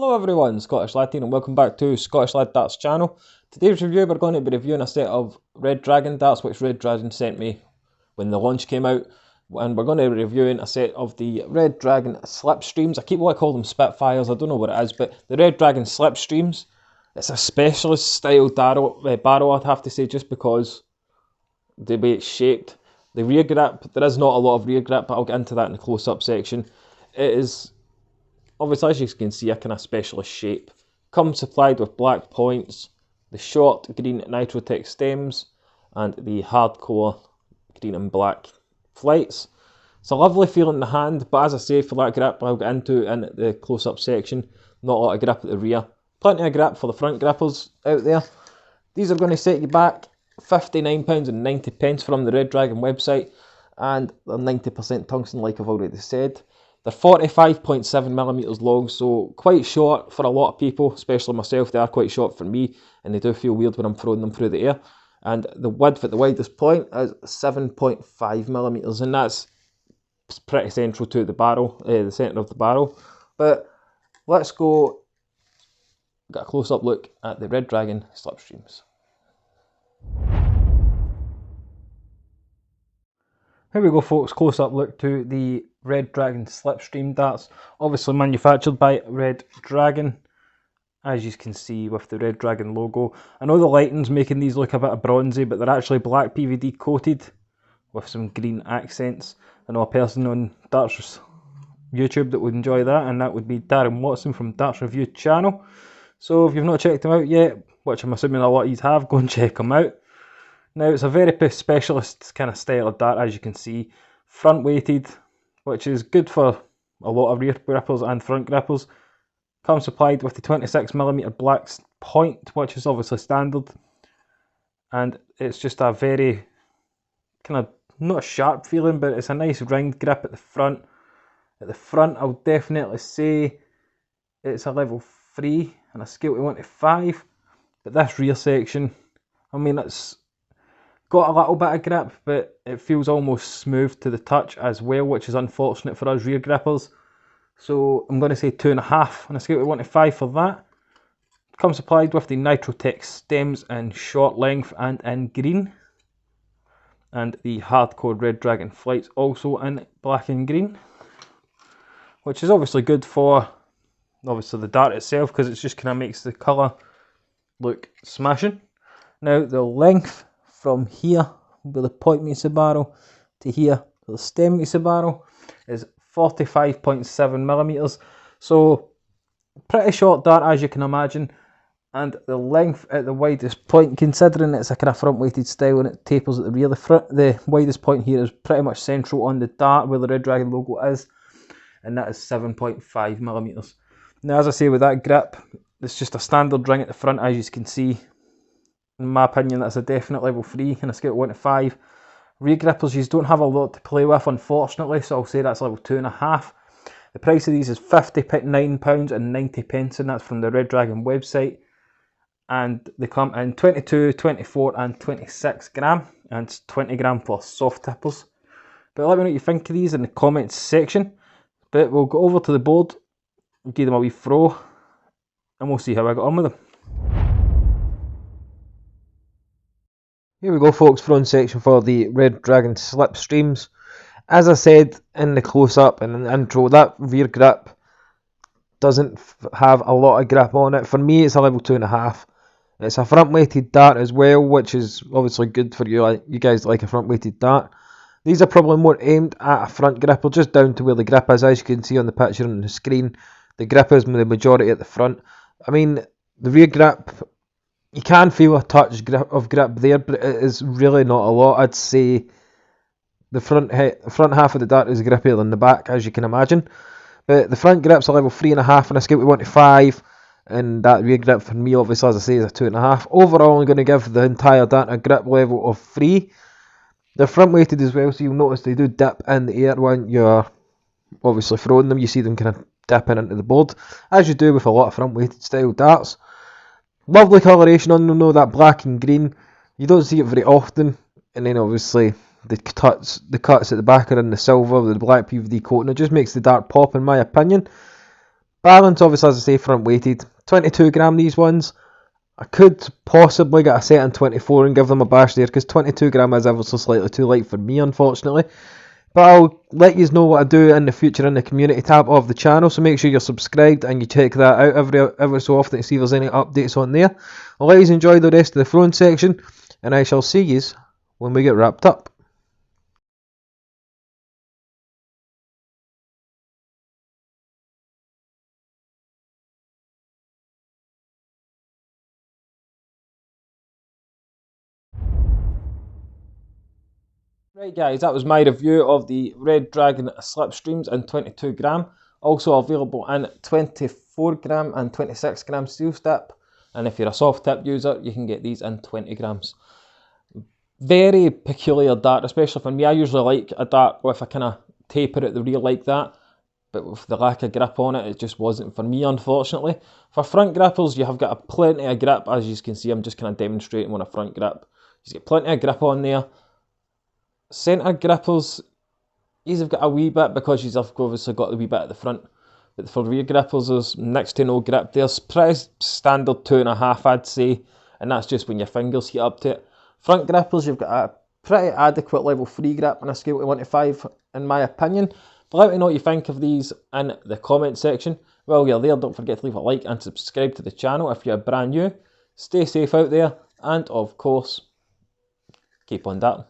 Hello everyone, Scottish Lad here and welcome back to Scottish Lad Darts channel. Today's review we're going to be reviewing a set of Red Dragon darts which Red Dragon sent me when the launch came out, and we're going to be reviewing a set of the Red Dragon Slipstreams. I keep wanting to call them Spitfires, I don't know what it is, but the Red Dragon Slipstreams. It's a specialist style barrel, I'd have to say, just because the way it's shaped. The rear grip, there is not a lot of rear grip, but I'll get into that in the close-up section. It is obviously, as you can see, a kind of specialist shape. Comes supplied with black points, the short green Nitrotech stems, and the hardcore green and black flights. It's a lovely feel in the hand, but as I say, for that grip I'll get into in the close-up section. Not a lot of grip at the rear. Plenty of grip for the front grippers out there. These are going to set you back £59.90 from the Red Dragon website, and they're 90% tungsten, like I've already said. They're 45.7mm long, so quite short for a lot of people, especially myself. They are quite short for me, and they do feel weird when I'm throwing them through the air. And the width at the widest point is 7.5mm, and that's pretty central to the barrel, the centre of the barrel. But let's go get a close-up look at the Red Dragon Slipstreams. Here we go, folks, close-up look to the Red Dragon Slipstream darts, obviously manufactured by Red Dragon, as you can see with the Red Dragon logo. I know the lighting's making these look a bit bronzy, but they're actually black PVD coated with some green accents. I know a person on Darts YouTube that would enjoy that, and that would be Darren Watson from Darts Review channel. So if you've not checked him out yet, which I'm assuming a lot of you have, go and check him out. Now, it's a very specialist kind of style of dart, as you can see. Front weighted, which is good for a lot of rear grippers and front grippers. Comes supplied with the 26mm black point, which is obviously standard. And it's just a very kind of, not a sharp feeling, but it's a nice ringed grip at the front. At the front, I'll definitely say it's a level 3 on a scale to 1 to 5. But this rear section, I mean, it's got a little bit of grip, but it feels almost smooth to the touch as well, which is unfortunate for us rear grippers. So I'm going to say 2.5 on a scale of 1 to 5 for that. Comes supplied with the Nitrotech stems in short length and in green. And the hardcore Red Dragon flights also in black and green. Which is obviously good for the dart itself, because it just kind of makes the colour look smashing. Now the length from here, where the point meets the barrel, to here, where the stem meets the barrel, is 45.7mm. So, pretty short dart, as you can imagine. And the length at the widest point, considering it's a kind of front weighted style and it tapers at the rear, the widest point here is pretty much central on the dart where the Red Dragon logo is, and that is 7.5mm. Now, as I say, with that grip, it's just a standard ring at the front, as you can see. In my opinion, that's a definite level 3 on a scale of 1 to 5. Rear grippers, you don't have a lot to play with, unfortunately, so I'll say that's level 2.5. The price of these is £59.90, and that's from the Red Dragon website. And they come in 22, 24 and 26 gram, and it's 20 gram for soft tippers. But let me know what you think of these in the comments section. But we'll go over to the board, give them a wee throw, and we'll see how I got on with them. Here we go, folks, front section for the Red Dragon Slipstreams. As I said in the close-up and in the intro, that rear grip doesn't have a lot of grip on it. For me, it's a level 2.5. It's a front-weighted dart as well, which is obviously good for you guys that like a front-weighted dart. These are probably more aimed at a front gripper, just down to where the grip is. As you can see on the picture on the screen, the grip is the majority at the front. I mean, the rear grip, you can feel a touch of grip there, but it is really not a lot. I'd say the front half of the dart is grippier than the back, as you can imagine. But the front grip's a level 3.5 on a scale of 1 to 5. And that rear grip for me, obviously, as I say, is a 2.5. Overall, I'm going to give the entire dart a grip level of 3. They're front weighted as well, so you'll notice they do dip in the air when you're obviously throwing them. You see them kind of dipping into the board, as you do with a lot of front weighted style darts. Lovely coloration on them though, that black and green. You don't see it very often. And then obviously the cuts at the back are in the silver with the black PVD coating. It just makes the dart pop, in my opinion. Balance, obviously, as I say, front weighted. 22 gram these ones. I could possibly get a set in 24 and give them a bash there, because 22 gram is ever so slightly too light for me, unfortunately. But I'll let you know what I do in the future in the community tab of the channel, so make sure you're subscribed and you check that out every so often to see if there's any updates on there. I'll let you enjoy the rest of the throne section, and I shall see you when we get wrapped up. Right guys, that was my review of the Red Dragon Slipstreams in 22 gram. Also available in 24 gram and 26 gram steel tip. And if you're a soft tip user, you can get these in 20 grams. Very peculiar dart, especially for me. I usually like a dart with a kind of taper at the rear like that. But with the lack of grip on it, it just wasn't for me, unfortunately. For front grippers, you have got a plenty of grip. As you can see, I'm just kind of demonstrating on a front grip. You get plenty of grip on there. Centre grippers, these have got a wee bit because you've obviously got the wee bit at the front. But for rear grippers, there's next to no grip. There's pretty standard 2.5, I'd say. And that's just when your fingers heat up to it. Front grippers, you've got a pretty adequate level 3 grip on a scale to 1 to 5, in my opinion. But let me know what you think of these in the comment section. While you're there, don't forget to leave a like and subscribe to the channel if you're brand new. Stay safe out there, and of course, keep on darting.